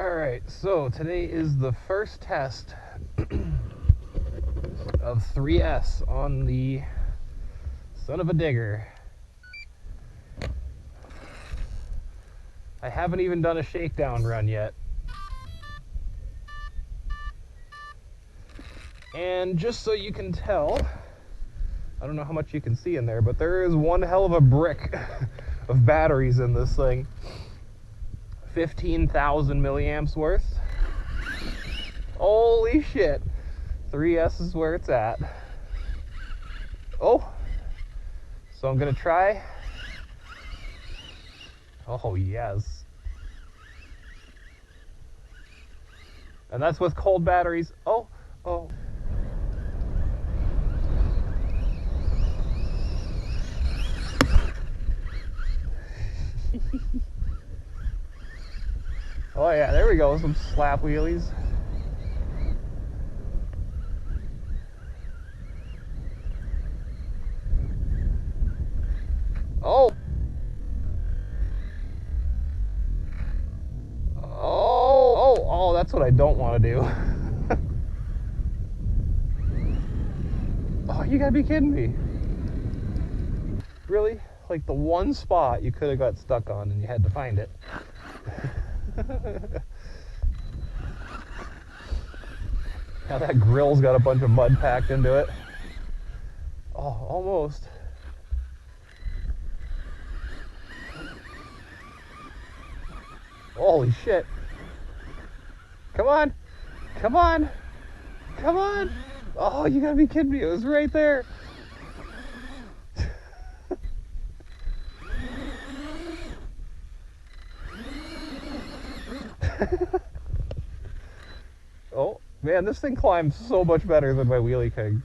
Alright, so today is the first test of 3S on the son of a digger. I haven't even done a shakedown run yet. And just so you can tell, I don't know how much you can see in there, but there is one hell of a brick of batteries in this thing. 15,000 milliamps worth. Holy shit. 3S is where it's at. Oh. So I'm gonna try. Oh, yes. And that's with cold batteries. Oh, oh. Oh yeah, there we go, some slap wheelies. Oh! Oh, that's what I don't want to do. Oh, you gotta be kidding me. Really? Like the one spot you could have got stuck on and you had to find it. Now that grill's got a bunch of mud packed into it. Oh, almost. Holy shit. Come on. Come on. Come on. Oh, you gotta be kidding me. It was right there. Oh, man, this thing climbs so much better than my wheelie king.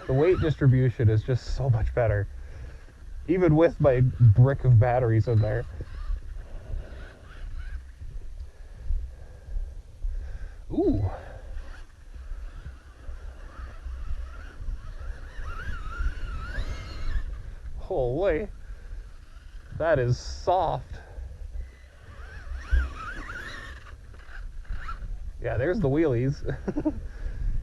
The weight distribution is just so much better. Even with my brick of batteries in there. Ooh. Holy. That is soft. Yeah, there's the wheelies.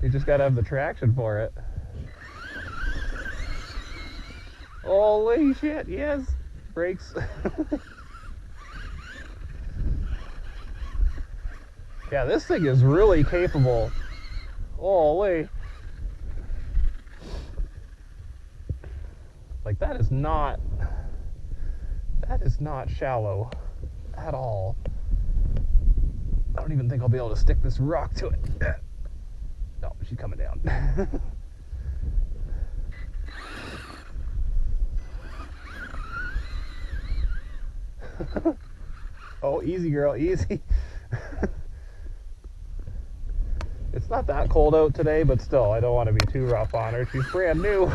You just gotta have the traction for it. Holy shit, yes. Brakes. Yeah, this thing is really capable. Holy. Like that is not shallow at all. I don't even think I'll be able to stick this rock to it. No, she's coming down. Oh, easy girl, easy. It's not that cold out today, but still, I don't want to be too rough on her. She's brand new.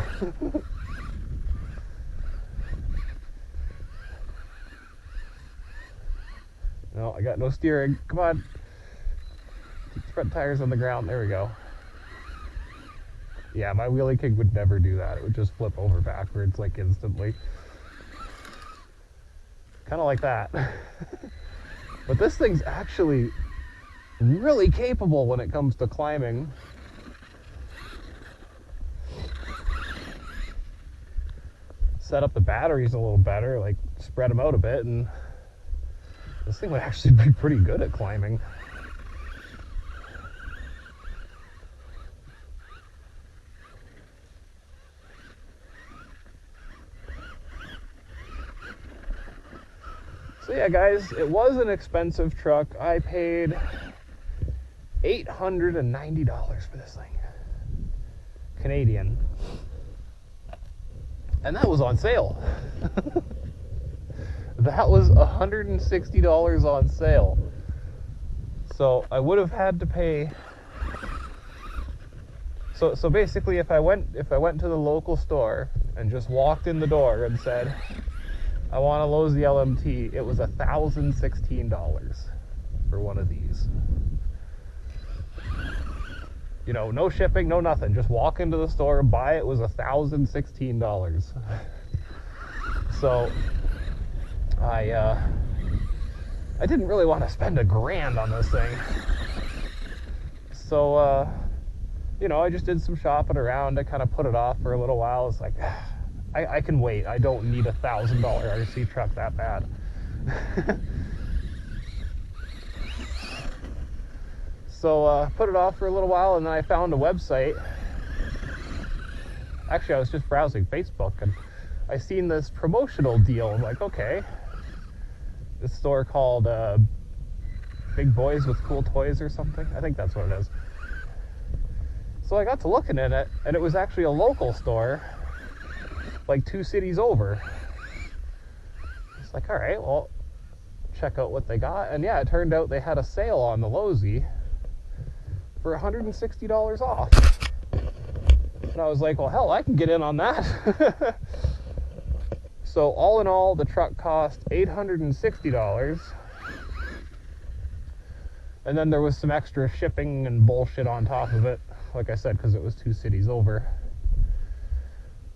No, I got no steering. Come on. Keep the front tires on the ground. There we go. Yeah, my wheelie king would never do that. It would just flip over backwards like instantly. Kind of like that. But this thing's actually really capable when it comes to climbing. Set up the batteries a little better, like spread them out a bit, and this thing would actually be pretty good at climbing. So yeah, guys, it was an expensive truck. I paid $890 for this thing. Canadian. And that was on sale. That was $160 on sale. So I would have had to pay. So basically, if I went to the local store and just walked in the door and said, I want a LOSI LMT, it was $1,016 for one of these. You know, no shipping, no nothing. Just walk into the store and buy it. Was $1,016. So I I didn't really want to spend $1,000 on this thing. So, you know, I just did some shopping around. I kind of put it off for a little while. It's like, I can wait. I don't need $1,000 RC truck that bad. So, put it off for a little while, and then I found a website. Actually, I was just browsing Facebook, and I seen this promotional deal. I'm like, okay. This store called Big Boys with Cool Toys or something. I think that's what it is. So I got to looking at it, and it was actually a local store, like 2 cities over. It's like, all right, well, check out what they got. And yeah, it turned out they had a sale on the LOSI for $160 off. And I was like, well, hell, I can get in on that. So all in all, the truck cost $860. And then there was some extra shipping and bullshit on top of it, like I said, because it was 2 cities over.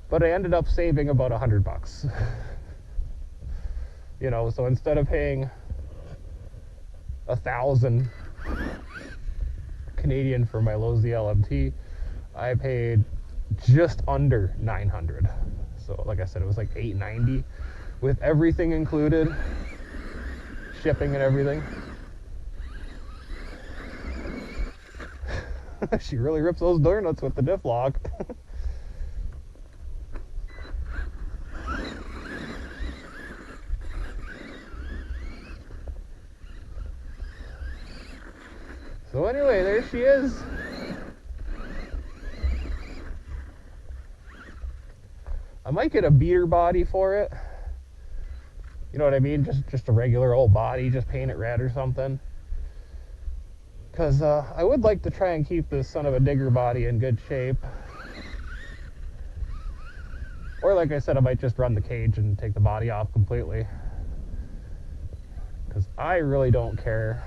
But I ended up saving about $100. You know, so instead of paying 1,000 Canadian for my LOSI LMT, I paid just under 900. So like I said, it was like $890 with everything included, shipping and everything. She really rips those donuts with the diff lock. So anyway, there she is. I might get a beater body for it. You know what I mean? Just a regular old body, just paint it red or something. Because I would like to try and keep this son of a digger body in good shape. Or like I said, I might just run the cage and take the body off completely. Because I really don't care.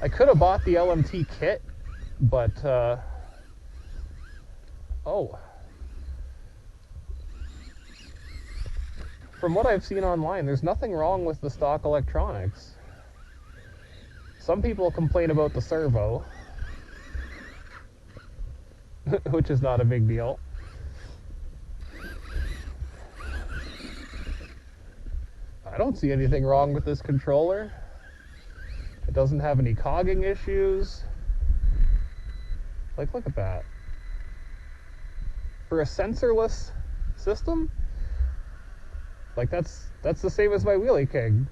I could have bought the LMT kit, but from what I've seen online, there's nothing wrong with the stock electronics. Some people complain about the servo, which is not a big deal. I don't see anything wrong with this controller. It doesn't have any cogging issues. Like, look at that. For a sensorless system, like that's the same as my Wheelie King.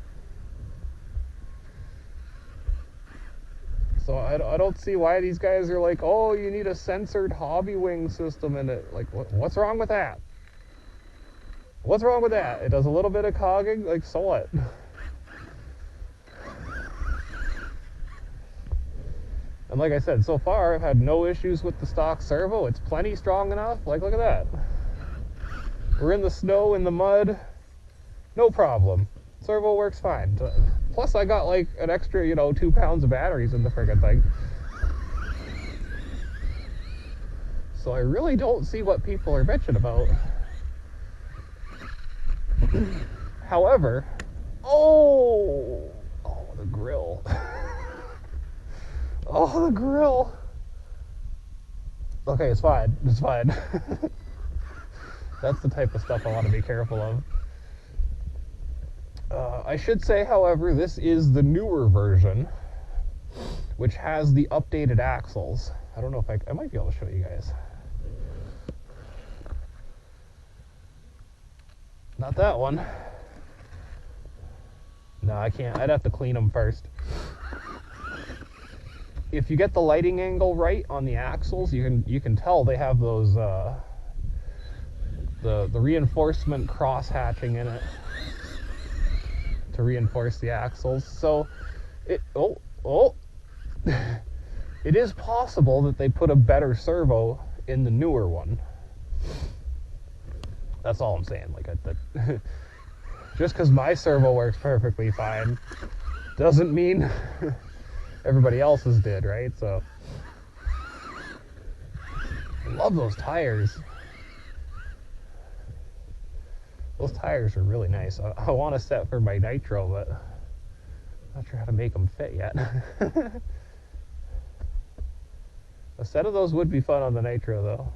So I don't see why these guys are like, oh, you need a censored hobby wing system in it. Like, what's wrong with that? What's wrong with that? It does a little bit of cogging, like, so what? And like I said, so far I've had no issues with the stock servo. It's plenty strong enough. Like, look at that. We're in the snow, in the mud. No problem. Servo works fine. Plus I got like an extra, 2 pounds of batteries in the friggin' thing. So I really don't see what people are bitching about. However, oh, the grill. Oh, the grill. Okay, it's fine. It's fine. That's the type of stuff I want to be careful of. I should say, however, this is the newer version, which has the updated axles. I don't know if I might be able to show you guys. Not that one. No, I can't. I'd have to clean them first. If you get the lighting angle right on the axles, you can tell they have those the reinforcement cross hatching in it to reinforce the axles. So it it is possible that they put a better servo in the newer one. That's all I'm saying. Like, just because my servo works perfectly fine doesn't mean everybody else's did, right? So I love those tires. Those tires are really nice. I want to set for my nitro, but I'm not sure how to make them fit yet. A set of those would be fun on the nitro, though.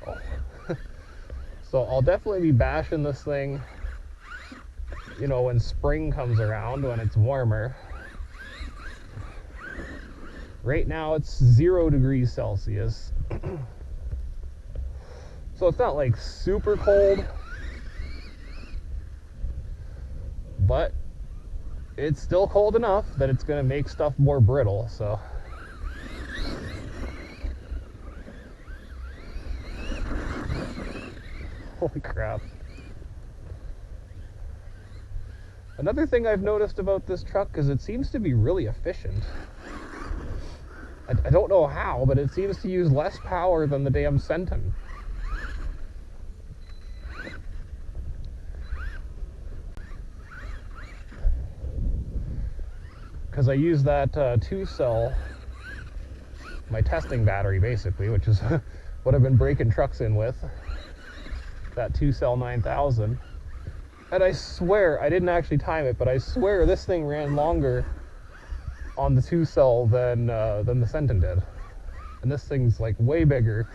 Oh. So I'll definitely be bashing this thing, you know, when spring comes around, when it's warmer. Right now it's 0 degrees Celsius. So it's not like super cold, but it's still cold enough that it's going to make stuff more brittle, so. Holy crap. Another thing I've noticed about this truck is it seems to be really efficient. I don't know how, but it seems to use less power than the damn Senton. Because I use that 2-cell, my testing battery basically, which is what I've been breaking trucks in with, that 2-cell 9000. And I swear, I didn't actually time it, but I swear this thing ran longer on the 2-cell than the Senton did. And this thing's like way bigger.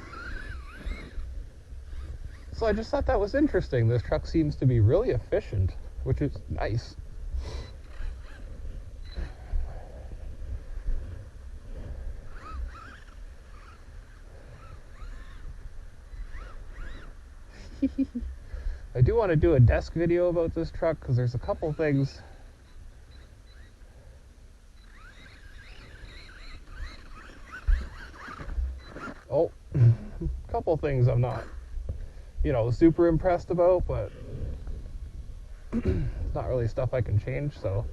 So I just thought that was interesting. This truck seems to be really efficient, which is nice. I do want to do a desk video about this truck because there's a couple things. Oh, a couple things I'm not, you know, super impressed about, but it's not really stuff I can change, so.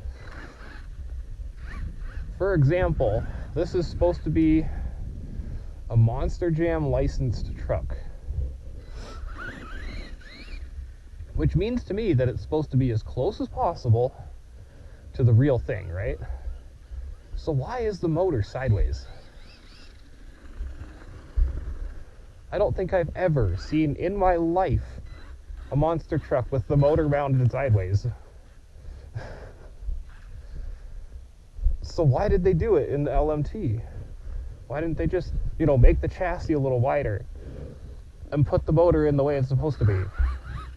For example, this is supposed to be a Monster Jam licensed truck, which means to me that it's supposed to be as close as possible to the real thing, right? So why is the motor sideways? I don't think I've ever seen in my life a monster truck with the motor mounted sideways. So why did they do it in the LMT? Why didn't they just, you know, make the chassis a little wider and put the motor in the way it's supposed to be?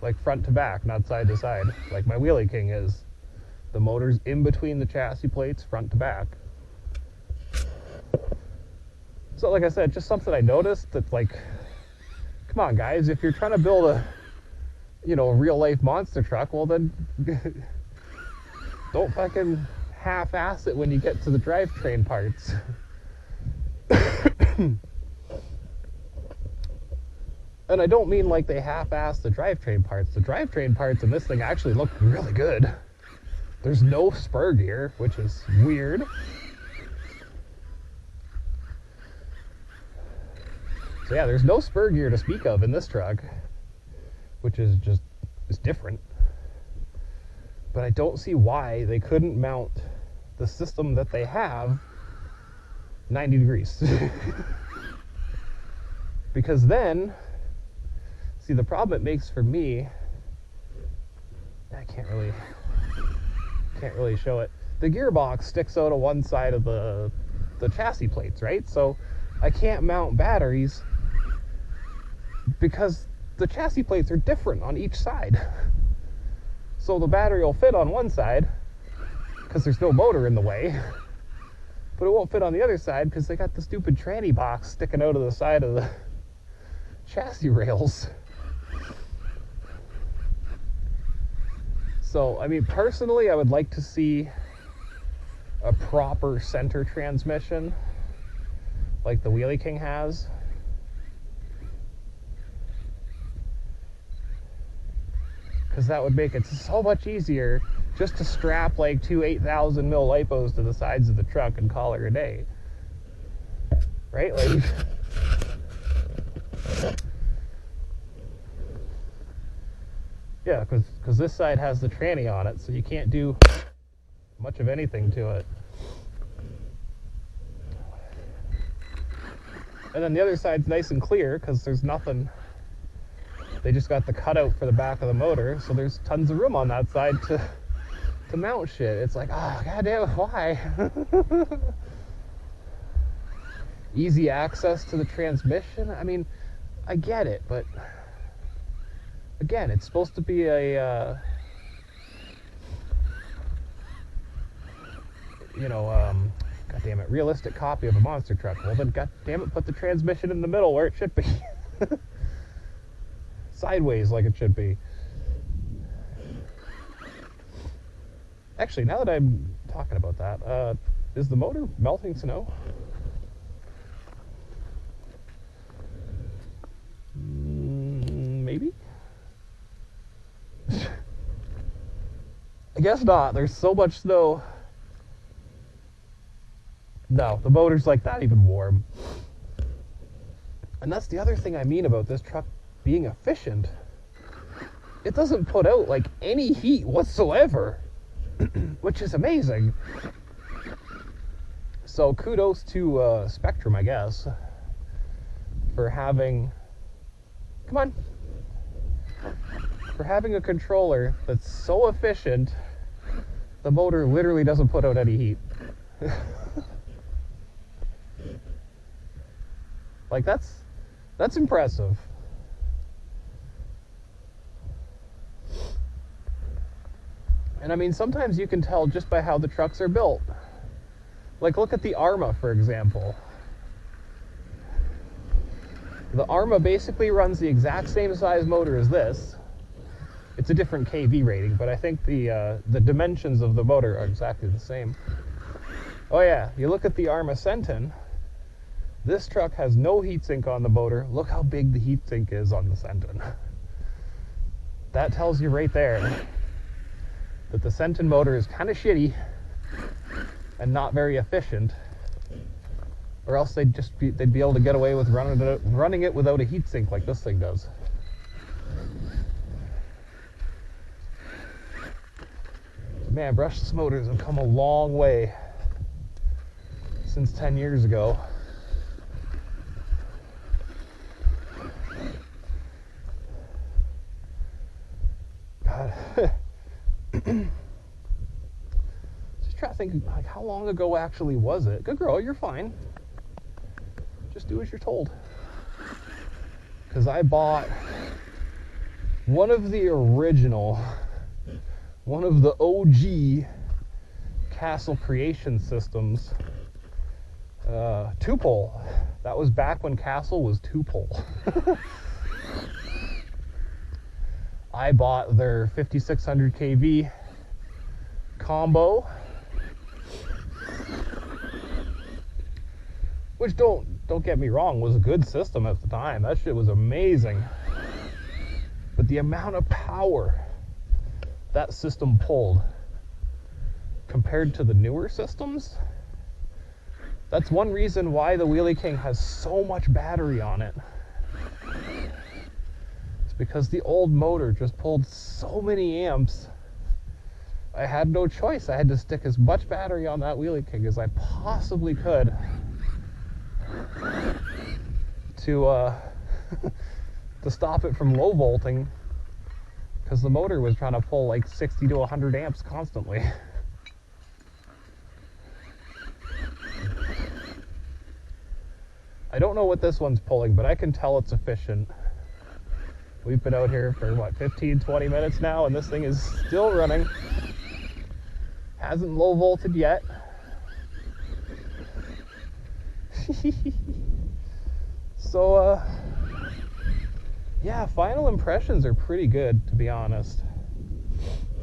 Like front to back, not side to side, like my Wheelie King is. The motor's in between the chassis plates, front to back. So like I said, just something I noticed that's like, come on guys, if you're trying to build a, you know, a real life monster truck, well then don't fucking half-ass it when you get to the drivetrain parts. And I don't mean like they half-ass the drivetrain parts. The drivetrain parts in this thing actually look really good. There's no spur gear, which is weird. So yeah, there's no spur gear to speak of in this truck, which is just, it's different. But I don't see why they couldn't mount the system that they have 90 degrees. Because then, see, the problem it makes for me, I can't really show it. The gearbox sticks out of one side of the chassis plates, right? So I can't mount batteries because the chassis plates are different on each side. So the battery will fit on one side because there's no motor in the way, but it won't fit on the other side because they got the stupid tranny box sticking out of the side of the chassis rails. So, I mean, personally, I would like to see a proper center transmission like the Wheelie King has. Because that would make it so much easier just to strap like two 8,000 mil lipos to the sides of the truck and call it a day. Right? Like, yeah, because this side has the tranny on it, so you can't do much of anything to it. And then the other side's nice and clear because there's nothing. They just got the cutout for the back of the motor, so there's tons of room on that side to mount shit. It's like, oh, goddamn, why? Easy access to the transmission. I mean, I get it, but again, it's supposed to be a, God damn it, realistic copy of a monster truck. Well, then, god damn it, put the transmission in the middle where it should be. Sideways like it should be. Actually, now that I'm talking about that, is the motor melting snow? Maybe? I guess not. There's so much snow. No, the motor's like not even warm. And that's the other thing I mean about this truck being efficient. It doesn't put out like any heat whatsoever, which is amazing. So kudos to Spectrum, I guess, for having, for having a controller that's so efficient, the motor literally doesn't put out any heat. Like that's impressive. And I mean, sometimes you can tell just by how the trucks are built. Like, look at the Arma, for example. The Arma basically runs the exact same size motor as this. It's a different kV rating, but I think the dimensions of the motor are exactly the same. Oh yeah, you look at the Arma Sentin. This truck has no heatsink on the motor. Look how big the heatsink is on the Sentin. That tells you right there that the Sentin motor is kind of shitty and not very efficient, or else they'd be able to get away with running it without a heatsink like this thing does. Man, brushless motors have come a long way since 10 years ago. God. Just try to think, like, how long ago actually was it? Good girl, you're fine. Just do as you're told. Because I bought one of the OG Castle Creation Systems, 2-pole. That was back when Castle was 2-pole. I bought their 5600 kV combo, which don't get me wrong, was a good system at the time. That shit was amazing. But the amount of power that system pulled compared to the newer systems, that's one reason why the Wheelie King has so much battery on it. Because the old motor just pulled so many amps. I had no choice. I had to stick as much battery on that Wheelie King as I possibly could to to stop it from low volting, because the motor was trying to pull like 60 to 100 amps constantly. I don't know what this one's pulling, but I can tell it's efficient. We've been out here for, what, 15, 20 minutes now, and this thing is still running. Hasn't low volted yet. So, yeah, final impressions are pretty good, to be honest.